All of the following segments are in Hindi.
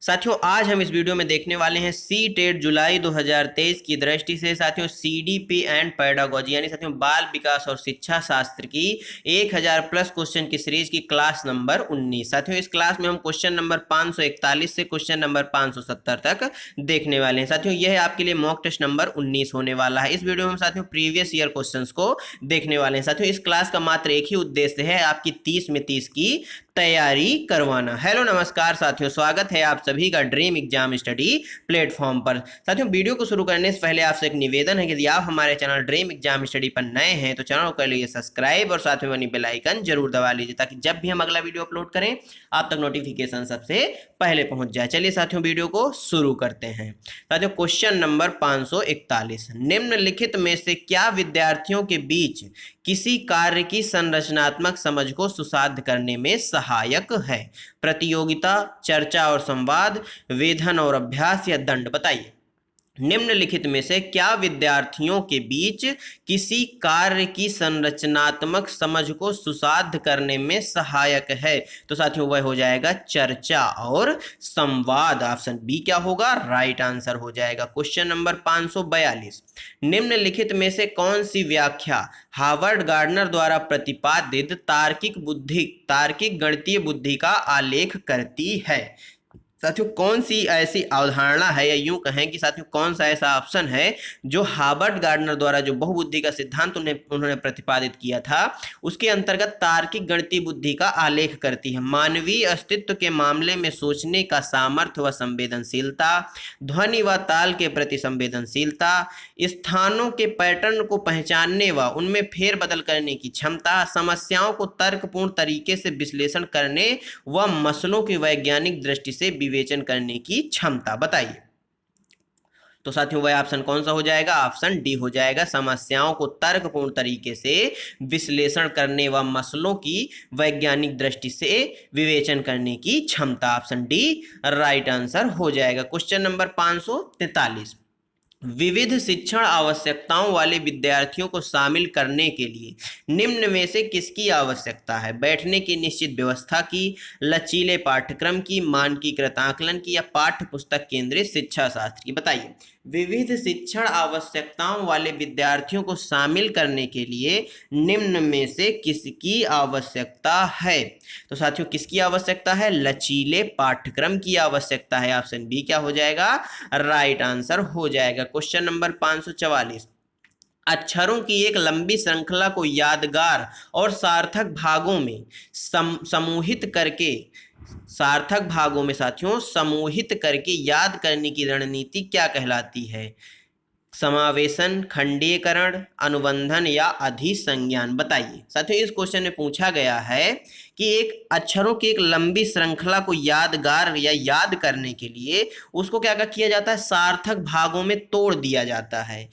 साथियों आज हम इस वीडियो में देखने वाले हैं सी टेट जुलाई 2023 की दृष्टि से साथियों सीडीपी एंड पेडागोजी यानी साथियों बाल विकास और शिक्षा शास्त्र की 1000 प्लस क्वेश्चन की सीरीज की क्लास नंबर 19। साथियों इस क्लास में हम क्वेश्चन नंबर 541 से क्वेश्चन नंबर 570 तक देखने वाले हैं। साथियों यह आपके लिए मॉक टेस्ट नंबर 19 होने वाला है। इस वीडियो में हम साथियों प्रीवियस ईयर क्वेश्चन को देखने वाले हैं। साथियों इस क्लास का मात्र एक ही उद्देश्य है, आपकी 30 में 30 की तैयारी करवाना। हेलो नमस्कार साथियों, स्वागत है आप सभी का ड्रीम एग्जाम स्टडी प्लेटफॉर्म पर। साथियों वीडियो को शुरू करने से पहले आपसे एक निवेदन है कि यदि आप हमारे चैनल ड्रीम एग्जाम स्टडी पर नए हैं तो चैनल को कर लीजिए सब्सक्राइब और साथ में बनी बेल आइकन जरूर दबा लीजिए ताकि जब भी हम अगला वीडियो अपलोड करें आप तक नोटिफिकेशन सबसे पहले पहुंच जाए। चलिए साथियों वीडियो को शुरू करते हैं। साथियों क्वेश्चन नंबर 541, निम्नलिखित में से क्या विद्यार्थियों के बीच किसी कार्य की संरचनात्मक समझ को सुसाध्य करने में सहायक है? प्रतियोगिता, चर्चा और संवाद, वेधन और अभ्यास या दंड? बताइए निम्नलिखित में से क्या विद्यार्थियों के बीच किसी कार्य की संरचनात्मक समझ को सुसाध्य करने में सहायक है? तो साथियों वह हो जाएगा चर्चा और संवाद। ऑप्शन बी क्या होगा? राइट आंसर हो जाएगा। क्वेश्चन नंबर 542, निम्नलिखित में से कौन सी व्याख्या हार्वर्ड गार्डनर द्वारा प्रतिपादित तार्किक गणितीय बुद्धि का आलेख करती है? साथियों कौन सी ऐसी अवधारणा है या यूं कहें कि साथियों कौन सा ऐसा ऑप्शन है जो हार्वर्ड गार्डनर द्वारा जो बहुबुद्धि का सिद्धांत उन्होंने प्रतिपादित किया था उसके अंतर्गत तार्किक गणितीय बुद्धि का आलेख करती है? मानवीय अस्तित्व के मामले में सोचने का सामर्थ्य व संवेदनशीलता, ध्वनि व ताल के प्रति संवेदनशीलता, स्थानों के पैटर्न को पहचानने व उनमें फेरबदल करने की क्षमता, समस्याओं को तर्कपूर्ण तरीके से विश्लेषण करने व मसलों की वैज्ञानिक दृष्टि से विवेचन करने की क्षमता? बताइए। तो साथियों वह ऑप्शन कौन सा हो जाएगा? ऑप्शन डी हो जाएगा, समस्याओं को तर्कपूर्ण तरीके से विश्लेषण करने व मसलों की वैज्ञानिक दृष्टि से विवेचन करने की क्षमता। ऑप्शन डी राइट आंसर हो जाएगा। क्वेश्चन नंबर 543, विविध शिक्षण आवश्यकताओं वाले विद्यार्थियों को शामिल करने के लिए निम्न में से किसकी आवश्यकता है? बैठने की निश्चित व्यवस्था की, लचीले पाठ्यक्रम की, मानकीकृत आकलन की या पाठ्य पुस्तक केंद्रित शिक्षा शास्त्र की? बताइए विविध शिक्षण आवश्यकताओं वाले विद्यार्थियों को शामिल करने के लिए निम्न में से किसकी आवश्यकता है? तो साथियों किसकी आवश्यकता है? लचीले पाठ्यक्रम की आवश्यकता है। ऑप्शन बी क्या हो जाएगा? राइट आंसर हो जाएगा। क्वेश्चन नंबर 544, अक्षरों की एक लंबी श्रृंखला को यादगार और सार्थक भागों में समूहित करके याद करने की रणनीति क्या कहलाती है? समावेशन, खंडीकरण, अनुबंधन या अधिसंज्ञान? बताइए। साथियों इस क्वेश्चन में पूछा गया है कि एक अक्षरों की एक लंबी श्रृंखला को यादगार या याद करने के लिए उसको क्या किया जाता है? सार्थक भागों में तोड़ दिया जाता है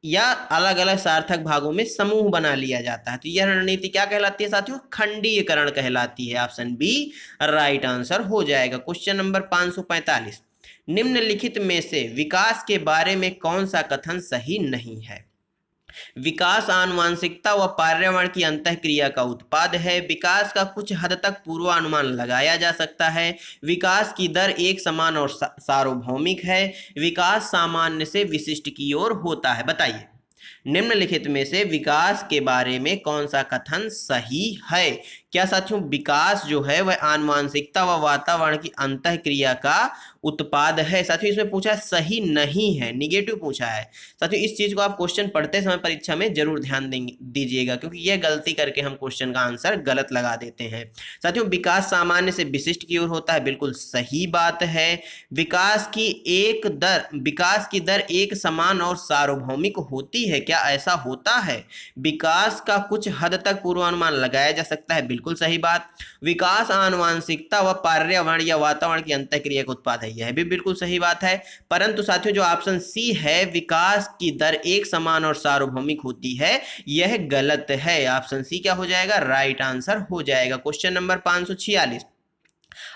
या अलग अलग सार्थक भागों में समूह बना लिया जाता है। तो यह रणनीति क्या कहलाती है साथियों? खंडीकरण कहलाती है। ऑप्शन बी राइट आंसर हो जाएगा। क्वेश्चन नंबर 545, निम्नलिखित में से विकास के बारे में कौन सा कथन सही नहीं है? विकास आनुवांशिकता व पर्यावरण की अंतःक्रिया का उत्पाद है। विकास का कुछ हद तक पूर्वानुमान लगाया जा सकता है। विकास की दर एक समान और सार्वभौमिक है। विकास सामान्य से विशिष्ट की ओर होता है। बताइए निम्नलिखित में से विकास के बारे में कौन सा कथन सही है? क्या साथियों विकास जो है वह आनुवांशिकता व वातावरण की अंतःक्रिया का उत्पाद है? साथियों इसमें पूछा है सही नहीं है, निगेटिव पूछा है। साथियों इस चीज को आप क्वेश्चन पढ़ते समय परीक्षा में जरूर ध्यान दीजिएगा क्योंकि यह गलती करके हम क्वेश्चन का आंसर गलत लगा देते हैं। साथियों विकास सामान्य से विशिष्ट की ओर होता है, बिल्कुल सही बात है। विकास की दर एक समान और सार्वभौमिक होती है, क्या ऐसा होता है? विकास का कुछ हद तक पूर्वानुमान लगाया जा सकता है, बिल्कुल सही बात। विकास आनुवांशिकता व पर्यावरण या वातावरण की अंतःक्रिया का उत्पाद है, यह भी बिल्कुल सही बात है। परंतु साथियों जो ऑप्शन सी है विकास की दर एक समान और सार्वभौमिक होती है, यह गलत है। ऑप्शन सी क्या हो जाएगा? राइट आंसर हो जाएगा। क्वेश्चन नंबर 546,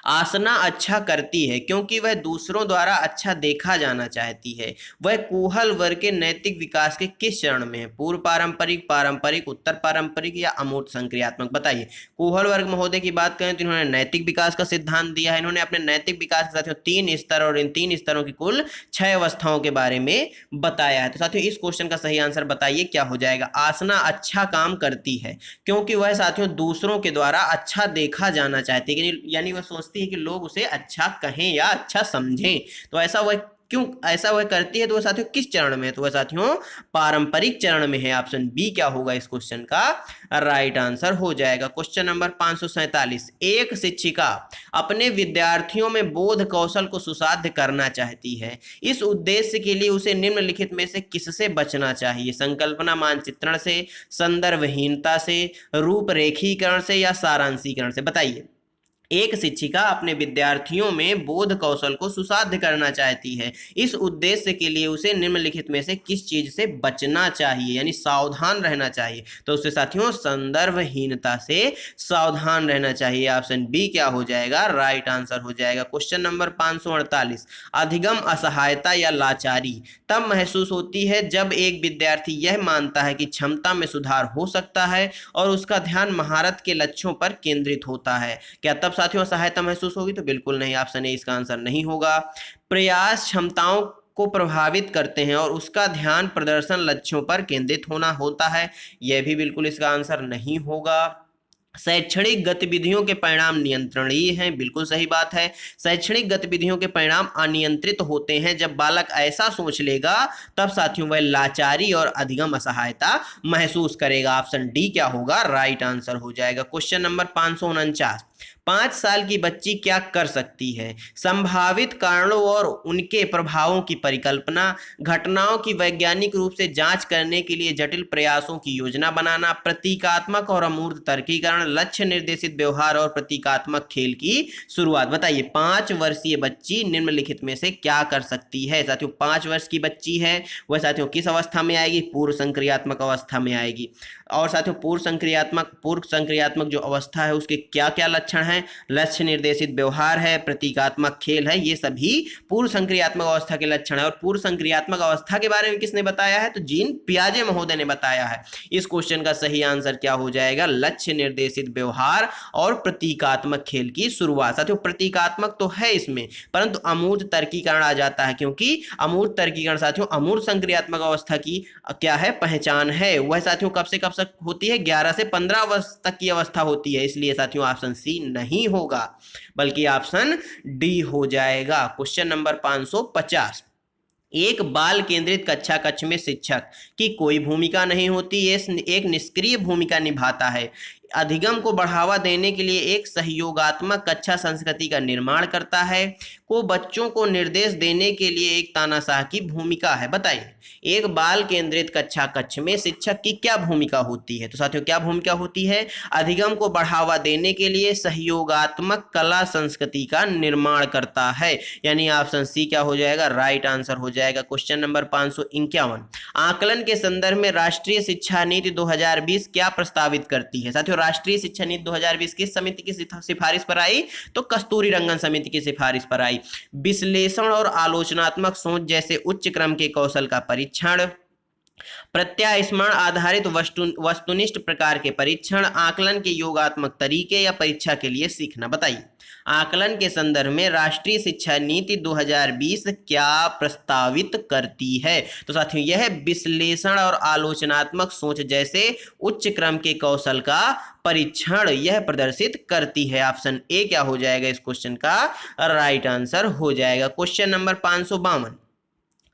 आसना अच्छा करती है क्योंकि वह दूसरों द्वारा अच्छा देखा जाना चाहती है। वह कुहल वर्ग के नैतिक विकास के किस चरण में है? पूर्व पारंपरिक, पारंपरिक, उत्तर पारंपरिक या अमूर्त संक्रियात्मक? बताइए। कुहल वर्ग महोदय की बात करें तो इन्होंने नैतिक विकास का सिद्धांत दिया है। इन्होंने अपने नैतिक विकास के साथियों 3 स्तर और इन 3 स्तरों की कुल 6 अवस्थाओं के बारे में बताया है। तो साथियों इस क्वेश्चन का सही आंसर बताइए क्या हो जाएगा? आसना अच्छा काम करती है क्योंकि वह साथियों दूसरों के द्वारा अच्छा देखा जाना चाहती है, यानी वह सोचती है कि लोग उसे अच्छा कहें या अच्छा समझें। तो ऐसा वह क्यों ऐसा वह करती है? तो वह साथियों किस चरण में है? तो वह साथियों पारंपरिक चरण में है। ऑप्शन बी क्या होगा इस क्वेश्चन का राइट आंसर हो जाएगा। क्वेश्चन नंबर 547, एक शिक्षिका अपने विद्यार्थियों में बोध कौशल को सुसाध्य करना चाहती है। इस उद्देश्य के लिए उसे निम्नलिखित में से किससे बचना चाहिए? संकल्पना मानचित्रण से, संदर्भहीनता से, रूपरेखीकरण से या सारांशीकरण से? बताइए। एक शिक्षिका अपने विद्यार्थियों में बोध कौशल को सुसाध्य करना चाहती है। इस उद्देश्य के लिए उसे निम्नलिखित में से किस चीज से बचना चाहिए, यानी सावधान रहना चाहिए? तो उससे साथियों संदर्भहीनता से सावधान रहना चाहिए। ऑप्शन बी क्या हो जाएगा राइट आंसर हो जाएगा। क्वेश्चन नंबर 548, अधिगम असहायता या लाचारी तब महसूस होती है जब एक विद्यार्थी यह मानता है कि क्षमता में सुधार हो सकता है और उसका ध्यान महारत के लक्ष्यों पर केंद्रित होता है। क्या तब साथियों असहायता महसूस होगी? तो बिल्कुल नहीं, ऑप्शन ए इसका आंसर नहीं होगा। प्रयास क्षमताओं को प्रभावित करते हैं और उसका ध्यान प्रदर्शन लक्ष्यों पर केंद्रित होना होता है, यह भी बिल्कुल इसका आंसर नहीं होगा। शैक्षणिक गतिविधियों के परिणाम नियंत्रणीय हैं, बिल्कुल सही बात है। शैक्षणिक गतिविधियों के परिणाम अनियंत्रित होते हैं। जब बालक ऐसा सोच लेगा तब साथियों वह लाचारी और अधिगम असहायता महसूस करेगा। ऑप्शन डी क्या होगा राइट आंसर हो जाएगा। क्वेश्चन नंबर 549, 5 साल की बच्ची क्या कर सकती है? संभावित कारणों और उनके प्रभावों की परिकल्पना, घटनाओं की वैज्ञानिक रूप से जांच करने के लिए जटिल प्रयासों की योजना बनाना, प्रतीकात्मक और अमूर्त तर्कीकरण, लक्ष्य निर्देशित व्यवहार और प्रतीकात्मक खेल की शुरुआत। बताइए 5 वर्षीय बच्ची निम्नलिखित में से क्या कर सकती है? साथियों 5 वर्ष की बच्ची है, वह साथियों किस अवस्था में आएगी? पूर्व संक्रियात्मक अवस्था में आएगी। और साथियों पूर्व संक्रियात्मक जो अवस्था है उसके क्या क्या लक्षण हैं? लक्ष्य निर्देशित व्यवहार है, प्रतीकात्मक खेल है, ये सभी पूर्व संक्रियात्मक अवस्था के लक्षण है। और पूर्व संक्रियात्मक अवस्था के बारे में किसने बताया है? तो जीन पियाजे महोदय ने बताया है। इस क्वेश्चन का सही आंसर क्या हो जाएगा? लक्ष्य निर्देशित व्यवहार और प्रतीकात्मक खेल की शुरुआत। साथियों प्रतीकात्मक तो है इसमें, परंतु अमूर्त तर्कीकरण आ जाता है, क्योंकि अमूर्त तर्कीकरण साथियों अमूर्त संक्रियात्मक अवस्था की क्या है? पहचान है। वह साथियों कब से कब तक होती है? 11 से 15 वर्ष तक की अवस्था होती है। इसलिए साथियों ऑप्शन सी नहीं होगा, बल्कि ऑप्शन डी हो जाएगा। क्वेश्चन नंबर 550, एक बाल केंद्रित कक्षा कक्ष में शिक्षक की कोई भूमिका नहीं होती, ये एक निष्क्रिय भूमिका निभाता है। अधिगम को बढ़ावा देने के लिए एक सहयोगात्मक कक्षा संस्कृति का निर्माण करता है। को बच्चों को निर्देश देने के लिए एक तानाशाह की भूमिका है। बताइए एक बाल केंद्रित कक्षा कक्ष में शिक्षक की क्या भूमिका होती है? तो साथियों क्या भूमिका होती है? अधिगम को बढ़ावा देने के लिए सहयोगात्मक कला संस्कृति का निर्माण करता है, यानी ऑप्शन सी क्या हो जाएगा राइट आंसर हो जाएगा। क्वेश्चन नंबर 551, आकलन के संदर्भ में राष्ट्रीय शिक्षा नीति 2020 क्या प्रस्तावित करती है? साथियों राष्ट्रीय शिक्षा नीति 2020 किस समिति की सिफारिश पर आई? तो कस्तूरी रंगन समिति की सिफारिश पर आई। विश्लेषण और आलोचनात्मक सोच जैसे उच्च क्रम के कौशल का परीक्षण, प्रत्यास्मरण आधारित वस्तुनिष्ठ प्रकार के परीक्षण, आकलन के योगात्मक तरीके या परीक्षा के लिए सीखना। बताइए आकलन के संदर्भ में राष्ट्रीय शिक्षा नीति 2020 क्या प्रस्तावित करती है? तो साथियों यह विश्लेषण और आलोचनात्मक सोच जैसे उच्च क्रम के कौशल का परीक्षण यह प्रदर्शित करती है। ऑप्शन ए क्या हो जाएगा इस क्वेश्चन का राइट आंसर हो जाएगा। क्वेश्चन नंबर 552,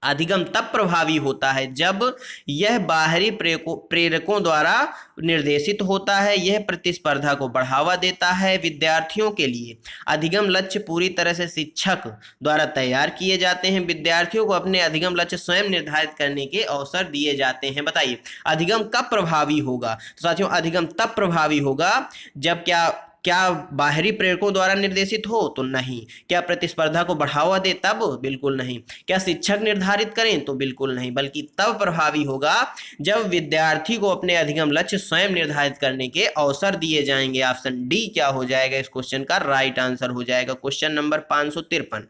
अधिगम तब प्रभावी होता है जब यह बाहरी प्रेरकों द्वारा निर्देशित होता है। यह प्रतिस्पर्धा को बढ़ावा देता है। विद्यार्थियों के लिए अधिगम लक्ष्य पूरी तरह से शिक्षक द्वारा तैयार किए जाते हैं। विद्यार्थियों को अपने अधिगम लक्ष्य स्वयं निर्धारित करने के अवसर दिए जाते हैं। बताइए अधिगम कब प्रभावी होगा? तो साथियों अधिगम तब प्रभावी होगा जब क्या क्या बाहरी प्रेरकों द्वारा निर्देशित हो? तो नहीं। क्या प्रतिस्पर्धा को बढ़ावा दे? तब बिल्कुल नहीं। क्या शिक्षक निर्धारित करें? तो बिल्कुल नहीं, बल्कि तब प्रभावी होगा जब विद्यार्थी को अपने अधिगम लक्ष्य स्वयं निर्धारित करने के अवसर दिए जाएंगे। ऑप्शन डी क्या हो जाएगा इस क्वेश्चन का राइट आंसर हो जाएगा। क्वेश्चन नंबर 553,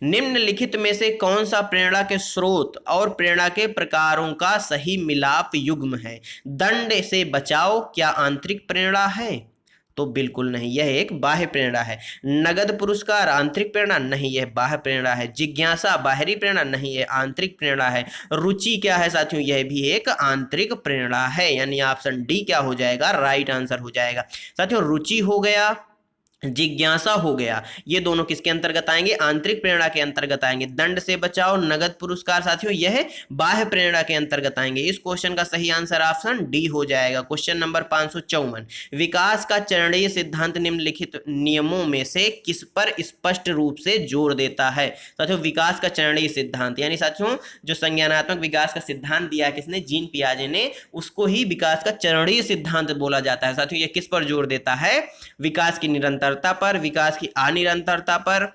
निम्नलिखित में से कौन सा प्रेरणा के स्रोत और प्रेरणा के प्रकारों का सही मिलाप युग्म है? दंड से बचाव क्या आंतरिक प्रेरणा है? तो बिल्कुल नहीं, यह एक बाह्य प्रेरणा है। नगद पुरस्कार आंतरिक प्रेरणा? नहीं, यह बाह्य प्रेरणा है। जिज्ञासा बाहरी प्रेरणा? नहीं, यह आंतरिक प्रेरणा है। रुचि क्या है साथियों? यह भी एक आंतरिक प्रेरणा है, यानी ऑप्शन डी क्या हो जाएगा राइट आंसर हो जाएगा। साथियों रुचि हो गया, जिज्ञासा हो गया, ये दोनों किसके अंतर्गत आएंगे? आंतरिक प्रेरणा के अंतर्गत आएंगे। दंड से बचाओ, नगद पुरस्कार साथियों यह बाह्य प्रेरणा के अंतर्गत आएंगे। इस क्वेश्चन का सही आंसर ऑप्शन डी हो जाएगा। क्वेश्चन नंबर 554, विकास का चरणीय सिद्धांत निम्नलिखित नियमों में से किस पर स्पष्ट रूप से जोर देता है? साथियों विकास का चरणीय सिद्धांत यानी साथियों जो संज्ञानात्मक विकास का सिद्धांत दिया किसने? जीन पियाजे ने, उसको ही विकास का चरणीय सिद्धांत बोला जाता है। साथियों यह किस पर जोर देता है? विकास की निरंतर पर, विकास की अनिरंतरता पर,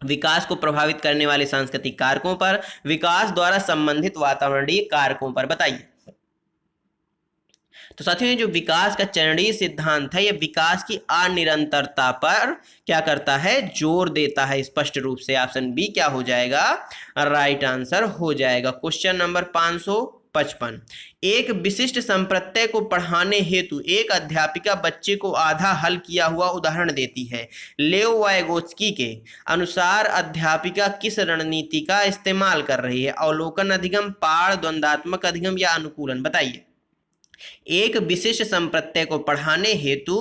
विकास को प्रभावित करने वाले सांस्कृतिक कारकों पर, विकास द्वारा संबंधित वातावरणीय कारकों पर। बताइए। तो साथियों ये जो विकास का चरणीय सिद्धांत है, यह विकास की अनिरंतरता पर क्या करता है? जोर देता है स्पष्ट रूप से। ऑप्शन बी क्या हो जाएगा राइट आंसर हो जाएगा। क्वेश्चन नंबर 555, एक विशिष्ट संप्रत्यय को पढ़ाने हेतु एक अध्यापिका बच्चे को आधा हल किया हुआ उदाहरण देती है। लेओ वाइगोत्स्की के अनुसार अध्यापिका किस रणनीति का इस्तेमाल कर रही है? अवलोकन अधिगम, पाठ, द्वंद्वात्मक अधिगम या अनुकूलन? बताइए। एक विशिष्ट संप्रत्यय को पढ़ाने हेतु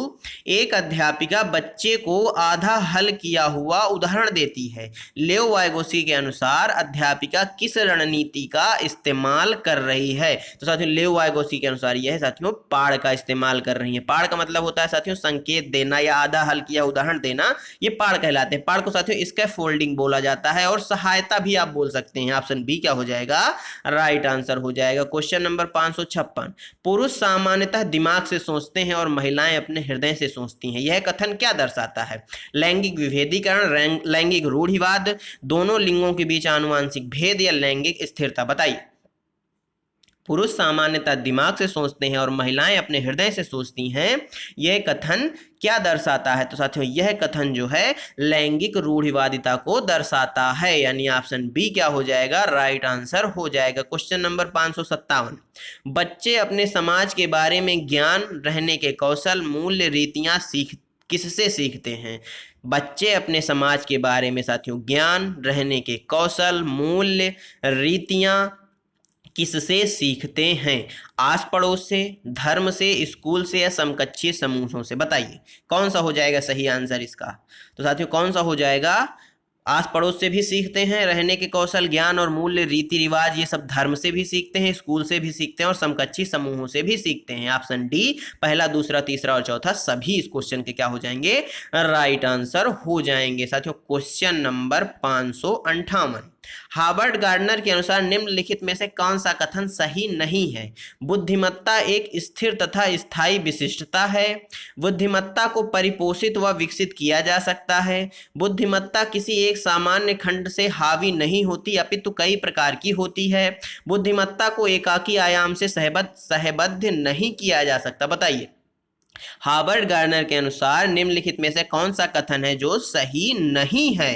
एक अध्यापिका बच्चे को आधा हल किया हुआ उदाहरण देती है। लेओ वाइगोत्स्की के अनुसार अध्यापिका किस रणनीति का इस्तेमाल कर रही है? तो साथियों लेओ वाइगोत्स्की के अनुसार यह साथियों पाढ़ का इस्तेमाल कर रही है। पाढ़ का मतलब होता है साथियों संकेत देना या आधा हल किया उदाहरण देना, ये पाढ़ कहलाते हैं। पाढ़ को साथियों स्कैफोल्डिंग बोला जाता है और सहायता भी आप बोल सकते हैं। ऑप्शन बी क्या हो जाएगा राइट आंसर हो जाएगा। क्वेश्चन नंबर 556, पुरुष सामान्यतः दिमाग से सोचते हैं और महिलाएं अपने हृदय से सोचती हैं। यह कथन क्या दर्शाता है? लैंगिक विभेदीकरण, लैंगिक रूढ़िवाद, दोनों लिंगों के बीच आनुवांशिक भेद या लैंगिक स्थिरता? बताइए। पुरुष सामान्यतः दिमाग से सोचते हैं और महिलाएं अपने हृदय से सोचती हैं, यह कथन क्या दर्शाता है? तो साथियों यह कथन जो है लैंगिक रूढ़िवादिता को दर्शाता है, यानी ऑप्शन बी क्या हो जाएगा राइट आंसर हो जाएगा। क्वेश्चन नंबर 557, बच्चे अपने समाज के बारे में ज्ञान, रहने के कौशल, मूल्य, रीतियां किससे सीखते हैं? बच्चे अपने समाज के बारे में साथियों ज्ञान, रहने के कौशल, मूल्य, रीतियां किससे सीखते हैं? आस पड़ोस से, धर्म से, स्कूल से या समकक्षीय समूहों से? बताइए कौन सा हो जाएगा सही आंसर इसका? तो साथियों कौन सा हो जाएगा? आस पड़ोस से भी सीखते हैं, रहने के कौशल, ज्ञान और मूल्य, रीति रिवाज ये सब धर्म से भी सीखते हैं, स्कूल से भी सीखते हैं और समकक्षी समूहों से भी सीखते हैं। ऑप्शन डी पहला, दूसरा, तीसरा और चौथा सभी इस क्वेश्चन के क्या हो जाएंगे राइट आंसर हो जाएंगे। साथियों क्वेश्चन नंबर 558, हार्वर्ड गार्डनर के अनुसार निम्नलिखित में से कौन सा कथन सही नहीं है? बुद्धिमत्ता एक स्थिर तथा स्थायी विशिष्टता है। बुद्धिमत्ता को परिपोषित व विकसित किया जा सकता है। बुद्धिमत्ता किसी एक सामान्य खंड से हावी नहीं होती अपितु कई प्रकार की होती है। बुद्धिमत्ता को एकाकी आयाम से सहबद्ध नहीं किया जा सकता। बताइए। हार्वर्ड गार्डनर के अनुसार निम्नलिखित में से कौन सा कथन है जो सही नहीं है?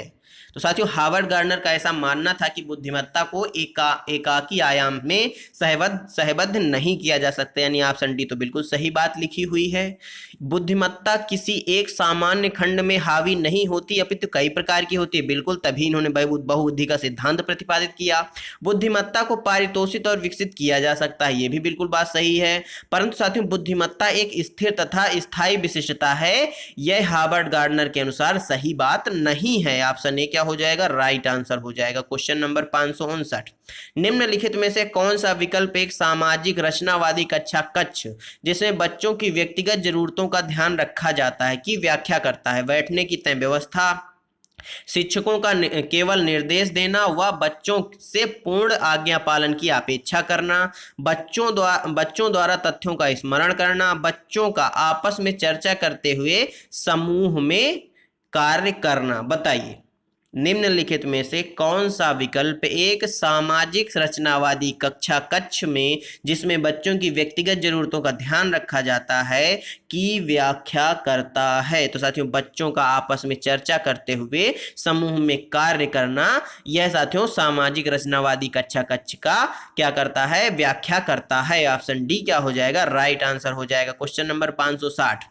तो साथियों हार्वर्ड गार्डनर का ऐसा मानना था कि बुद्धिमत्ता को एकाकी आयाम में सहबद्ध नहीं किया जा सकता, यानी ऑप्शन डी तो बिल्कुल सही बात लिखी हुई है। बुद्धिमत्ता किसी एक सामान्य खंड में हावी नहीं होती अपितु कई प्रकार की होती है, बिल्कुल, तभी इन्होंने बहुबुद्धि का सिद्धांत प्रतिपादित किया। बुद्धिमत्ता को पारितोषित और विकसित किया जा सकता है, ये भी बिल्कुल बात सही है, परंतु साथियों बुद्धिमत्ता एक स्थिर तथा स्थायी विशिष्टता है, यह हार्वर्ड गार्डनर के अनुसार सही बात नहीं है। ऑप्शन ए क्या हो जाएगा राइट आंसर हो जाएगा। क्वेश्चन नंबर 559, निम्नलिखित में से कौन सा विकल्प एक सामाजिक रचनावादी कक्षा कक्ष जिसमें बच्चों की व्यक्तिगत जरूरतों का ध्यान रखा जाता है की व्याख्या करता है? बैठने की तय व्यवस्था, शिक्षकों का केवल निर्देश देना व बच्चों से पूर्ण आज्ञा पालन की अपेक्षा करना, बच्चों द्वारा तथ्यों का स्मरण करना, बच्चों का आपस में चर्चा करते हुए समूह में कार्य करना। बताइए निम्नलिखित में से कौन सा विकल्प एक सामाजिक रचनावादी कक्षा कक्ष में जिसमें बच्चों की व्यक्तिगत जरूरतों का ध्यान रखा जाता है की व्याख्या करता है। तो साथियों बच्चों का आपस में चर्चा करते हुए समूह में कार्य करना, यह साथियों सामाजिक रचनावादी कक्षा कक्ष का क्या करता है, व्याख्या करता है। ऑप्शन डी क्या हो जाएगा, राइट आंसर हो जाएगा। क्वेश्चन नंबर 560,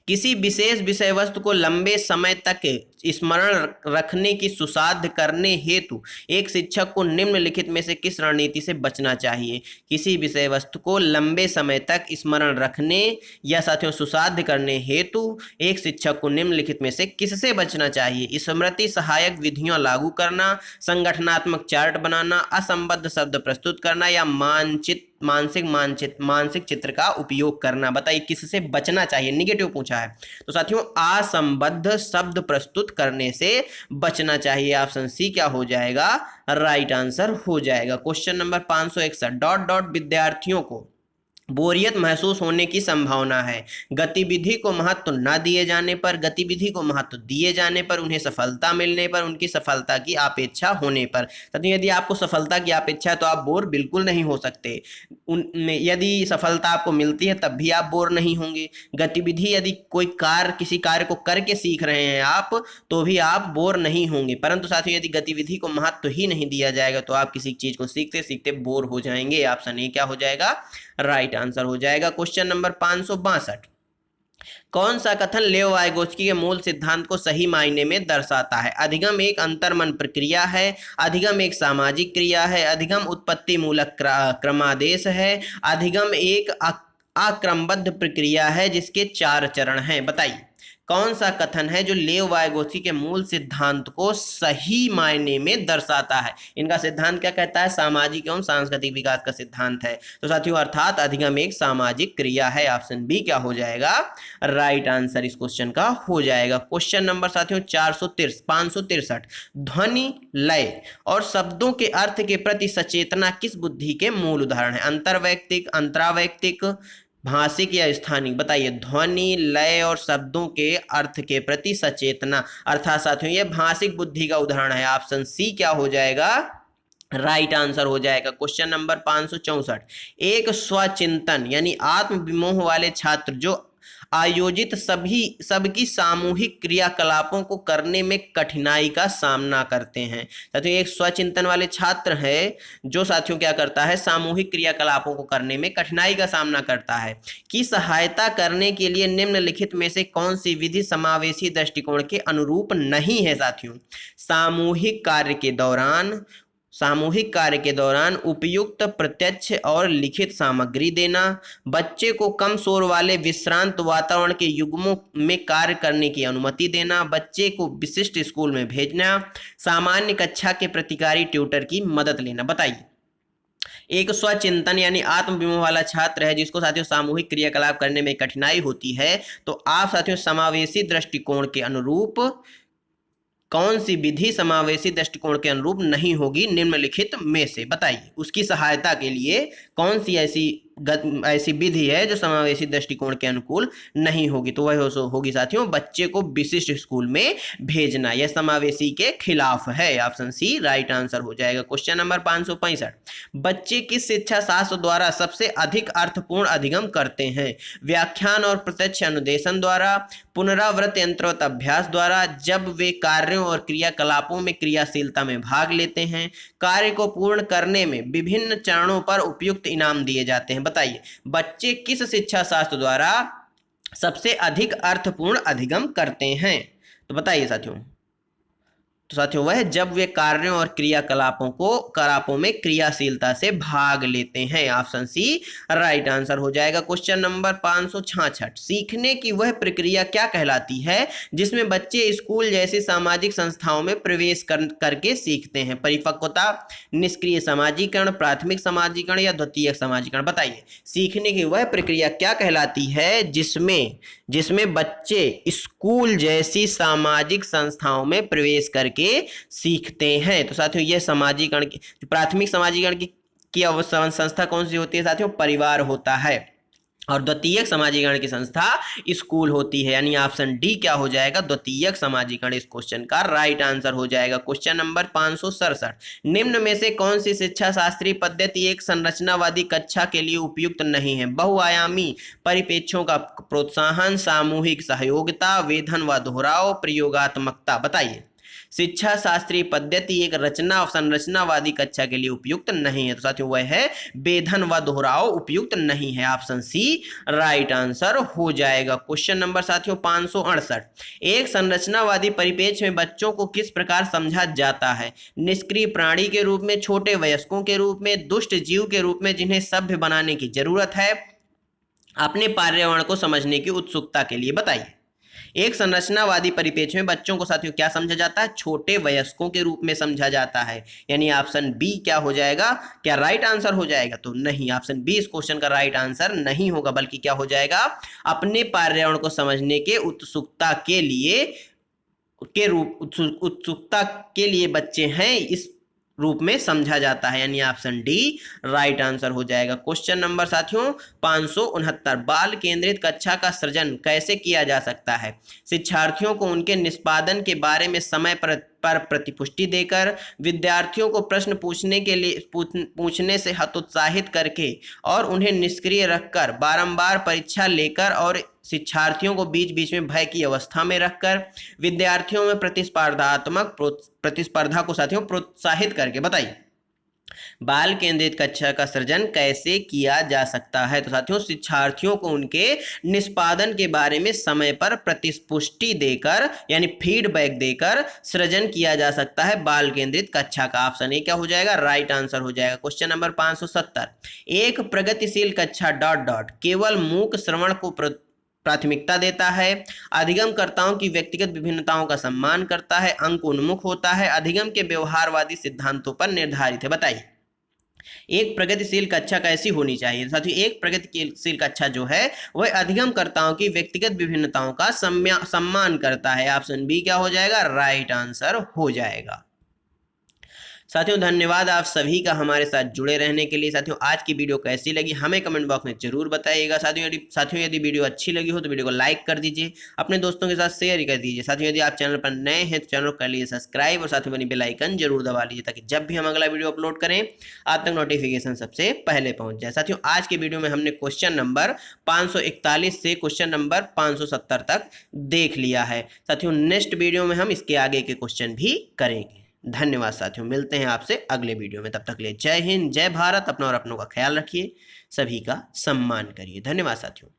किसी विशेष विषय वस्तु को लंबे समय तक स्मरण रखने की सुसाध्य करने हेतु एक शिक्षक को निम्नलिखित में से किस रणनीति से बचना चाहिए। किसी विषय वस्तु को लंबे समय तक स्मरण रखने या साथियों सुसाध्य करने हेतु एक शिक्षक को निम्नलिखित में से किससे बचना चाहिए। स्मृति सहायक विधियां लागू करना, संगठनात्मक चार्ट बनाना, असंबद्ध शब्द प्रस्तुत करना या मानसिक चित्र का उपयोग करना। बताइए किससे बचना चाहिए, निगेटिव पूछा है। तो साथियों असंबद्ध शब्द प्रस्तुत करने से बचना चाहिए। ऑप्शन सी क्या हो जाएगा, राइट आंसर हो जाएगा। क्वेश्चन नंबर 561, विद्यार्थियों को बोरियत महसूस होने की संभावना है। गतिविधि को महत्व न दिए जाने पर, गतिविधि को महत्व दिए जाने पर, उन्हें सफलता मिलने पर, उनकी सफलता की अपेक्षा होने पर। तो यदि आपको सफलता की अपेक्षा है तो आप बोर बिल्कुल नहीं हो सकते। यदि सफलता आपको मिलती है तब भी आप बोर नहीं होंगे। गतिविधि यदि कोई किसी कार्य को करके सीख रहे हैं आप, तो भी आप बोर नहीं होंगे। परंतु साथियों यदि गतिविधि को महत्व ही नहीं दिया जाएगा तो आप किसी चीज को सीखते सीखते बोर हो जाएंगे। ऑप्शन ए क्या हो जाएगा, राइट आंसर हो जाएगा। क्वेश्चन नंबर 562, कौन सा कथन लेव वाइगोत्स्की के मूल सिद्धांत को सही मायने में दर्शाता है। अधिगम एक अंतर्मन प्रक्रिया है, अधिगम एक सामाजिक क्रिया है, अधिगम उत्पत्ति मूलक क्रमादेश है, अधिगम एक अक्रमबद्ध प्रक्रिया है जिसके 4 चरण हैं। बताइए कौन सा कथन है जो लेव वाइगोत्स्की के मूल सिद्धांत को सही मायने में दर्शाता है। इनका सिद्धांत क्या कहता है, सामाजिक एवं सांस्कृतिक विकास का सिद्धांत है। तो साथियों अर्थात अधिगम एक सामाजिक क्रिया है। ऑप्शन बी क्या हो जाएगा, राइट आंसर इस क्वेश्चन का हो जाएगा। क्वेश्चन नंबर साथियों 563, ध्वनि लय और शब्दों के अर्थ के प्रति सचेतना किस बुद्धि के मूल उदाहरण है। अंतर्वैयक्तिक, अंतरावैयक्तिक, भाषिक या स्थानिक। बताइए ध्वनि लय और शब्दों के अर्थ के प्रति सचेतना, अर्थात साथियों ये भाषिक बुद्धि का उदाहरण है। ऑप्शन सी क्या हो जाएगा, राइट आंसर हो जाएगा। क्वेश्चन नंबर 564, एक स्वचिंतन यानी आत्मविमोह वाले छात्र जो आयोजित सबकी सामूहिक क्रियाकलापों को करने में कठिनाई का सामना करते हैं। साथियों एक स्वचिंतन वाले छात्र है जो साथियों क्या करता है, सामूहिक क्रियाकलापों को करने में कठिनाई का सामना करता है। की सहायता करने के लिए निम्नलिखित में से कौन सी विधि समावेशी दृष्टिकोण के अनुरूप नहीं है। साथियों सामूहिक कार्य के दौरान उपयुक्त प्रत्यक्ष और लिखित सामग्री देना, बच्चे को कम शोर वाले विश्रांत वातावरण के युग्मों में कार्य करने की अनुमति देना, बच्चे को विशिष्ट स्कूल में भेजना, सामान्य कक्षा के प्रतिकारी ट्यूटर की मदद लेना। बताइए एक स्वचिंतन यानी आत्मविमोह वाला छात्र है जिसको साथियों सामूहिक क्रियाकलाप करने में कठिनाई होती है, तो आप साथियों समावेशी दृष्टिकोण के अनुरूप कौन सी विधि समावेशी दृष्टिकोण के अनुरूप नहीं होगी निम्नलिखित में से। बताइए उसकी सहायता के लिए कौन सी ऐसी विधि है जो समावेशी दृष्टिकोण के अनुकूल नहीं होगी। तो वह होगी साथियों बच्चे को विशिष्ट स्कूल में भेजना, यह समावेशी के खिलाफ है। ऑप्शन सी राइट आंसर हो जाएगा। क्वेश्चन नंबर 565, बच्चे किस शिक्षा शास्त्र द्वारा सबसे अधिक अर्थपूर्ण अधिगम करते हैं। व्याख्यान और प्रत्यक्ष अनुदेशन द्वारा, पुनरावृत्त यंत्रवत अभ्यास द्वारा, जब वे कार्यों और क्रियाकलापों में क्रियाशीलता में भाग लेते हैं, कार्य को पूर्ण करने में विभिन्न चरणों पर उपयुक्त इनाम दिए जाते हैं। बताइए बच्चे किस शिक्षा शास्त्र द्वारा सबसे अधिक अर्थपूर्ण अधिगम करते हैं। तो बताइए साथियों तो साथियों वह जब वे कार्यों और क्रियाकलापों में क्रियाशीलता से भाग लेते हैं। ऑप्शन सी राइट आंसर हो जाएगा। क्वेश्चन नंबर 566, सीखने की वह प्रक्रिया क्या कहलाती है जिसमें बच्चे स्कूल जैसी सामाजिक संस्थाओं में प्रवेश करके सीखते हैं? परिपक्वता, निष्क्रिय समाजीकरण, प्राथमिक समाजीकरण या द्वितीयक समाजीकरण? बताइए, सीखने की वह प्रक्रिया क्या कहलाती है जिसमें बच्चे स्कूल जैसी सामाजिक संस्थाओं में प्रवेश करके सीखते हैं? तो साथियों ये समाजीकरण की प्राथमिक समाजीकरण की संस्था कौन सी होती है साथियों? परिवार होता है। और द्वितीयक समाजीकरण की संस्था स्कूल होती है। यानी ऑप्शन डी क्या हो जाएगा? द्वितीयक समाजीकरण इस क्वेश्चन का राइट आंसर हो जाएगा। क्वेश्चन नंबर 567, निम्न में से कौन सी शिक्षा शास्त्रीय पद्धति एक संरचनावादी कक्षा के लिए उपयुक्त नहीं है? बहुआयामी परिप्रेक्ष्यों का प्रोत्साहन, सामूहिक सहयोगिता, वेधन व दोहराव, प्रयोगात्मकता? बताइए, शिक्षा शास्त्रीय पद्धति एक संरचनावादी कक्षा के लिए उपयुक्त नहीं है। तो साथियों वह है वेधन व दोहराव उपयुक्त नहीं है। ऑप्शन सी राइट आंसर हो जाएगा। क्वेश्चन नंबर साथियों 568, एक संरचनावादी परिप्रेक्ष्य में बच्चों को किस प्रकार समझा जाता है? निष्क्रिय प्राणी के रूप में, छोटे वयस्कों के रूप में, दुष्ट जीव के रूप में जिन्हें सभ्य बनाने की जरूरत है, अपने पर्यावरण को समझने की उत्सुकता के लिए? बताइए, एक संरचनावादी परिप्रेक्ष्य में बच्चों को साथियों क्या समझा जाता है? छोटे वयस्कों के रूप में समझा जाता है। यानी ऑप्शन बी क्या हो जाएगा? क्या राइट आंसर हो जाएगा? तो नहीं, ऑप्शन बी इस क्वेश्चन का राइट आंसर नहीं होगा, बल्कि क्या हो जाएगा? अपने पर्यावरण को समझने के उत्सुकता के लिए बच्चे हैं इस रूप में समझा जाता है। यानी ऑप्शन डी राइट आंसर हो जाएगा। क्वेश्चन नंबर साथियों 569, बाल केंद्रित कक्षा का सृजन कैसे किया जा सकता है? शिक्षार्थियों को उनके निष्पादन के बारे में समय पर प्रतिपुष्टि देकर, विद्यार्थियों को प्रश्न पूछने से हतोत्साहित करके और उन्हें निष्क्रिय रखकर, बारंबार परीक्षा लेकर और शिक्षार्थियों को बीच बीच में भय की अवस्था में रखकर, विद्यार्थियों में प्रतिस्पर्धा को साथियों प्रोत्साहित करके? बताइए, बाल केंद्रित कक्षा का सृजन कैसे किया जा सकता है? तो साथियों शिक्षार्थियों को उनके निष्पादन के बारे में समय पर प्रतिपुष्टि देकर यानी फीडबैक देकर सृजन किया जा सकता है बाल केंद्रित कक्षा का। ऑप्शन ए क्या हो जाएगा? राइट आंसर हो जाएगा। क्वेश्चन नंबर 570, एक प्रगतिशील कक्षा केवल मूक श्रवण को प्राथमिकता देता है, अधिगमकर्ताओं की व्यक्तिगत विभिन्नताओं का सम्मान करता है, अंक उन्मुख होता है, अधिगम के व्यवहारवादी सिद्धांतों पर निर्धारित है? बताइए, एक प्रगतिशील कक्षा कैसी होनी चाहिए? साथियों एक प्रगतिशील कक्षा जो है वह अधिगमकर्ताओं की व्यक्तिगत विभिन्नताओं का सम्मान करता है। ऑप्शन बी क्या हो जाएगा? राइट आंसर हो जाएगा। साथियों धन्यवाद आप सभी का हमारे साथ जुड़े रहने के लिए। साथियों आज की वीडियो कैसी लगी हमें कमेंट बॉक्स में जरूर बताइएगा। साथियों यदि वीडियो अच्छी लगी हो तो वीडियो को लाइक कर दीजिए, अपने दोस्तों के साथ शेयर कर दीजिए। साथियों यदि आप चैनल पर नए हैं तो चैनल को कर लीजिए सब्सक्राइब और साथ में बेल आइकन जरूर दबा लीजिए ताकि जब भी हम अगला वीडियो अपलोड करें आप तक नोटिफिकेशन सबसे पहले पहुंच जाए। साथियों आज की वीडियो में हमने क्वेश्चन नंबर 541 से क्वेश्चन नंबर 570 तक देख लिया है। साथियों नेक्स्ट वीडियो में हम इसके आगे के क्वेश्चन भी करेंगे। धन्यवाद साथियों, मिलते हैं आपसे अगले वीडियो में। तब तक के लिए जय हिंद, जय भारत। अपना और अपनों का ख्याल रखिए, सभी का सम्मान करिए। धन्यवाद साथियों।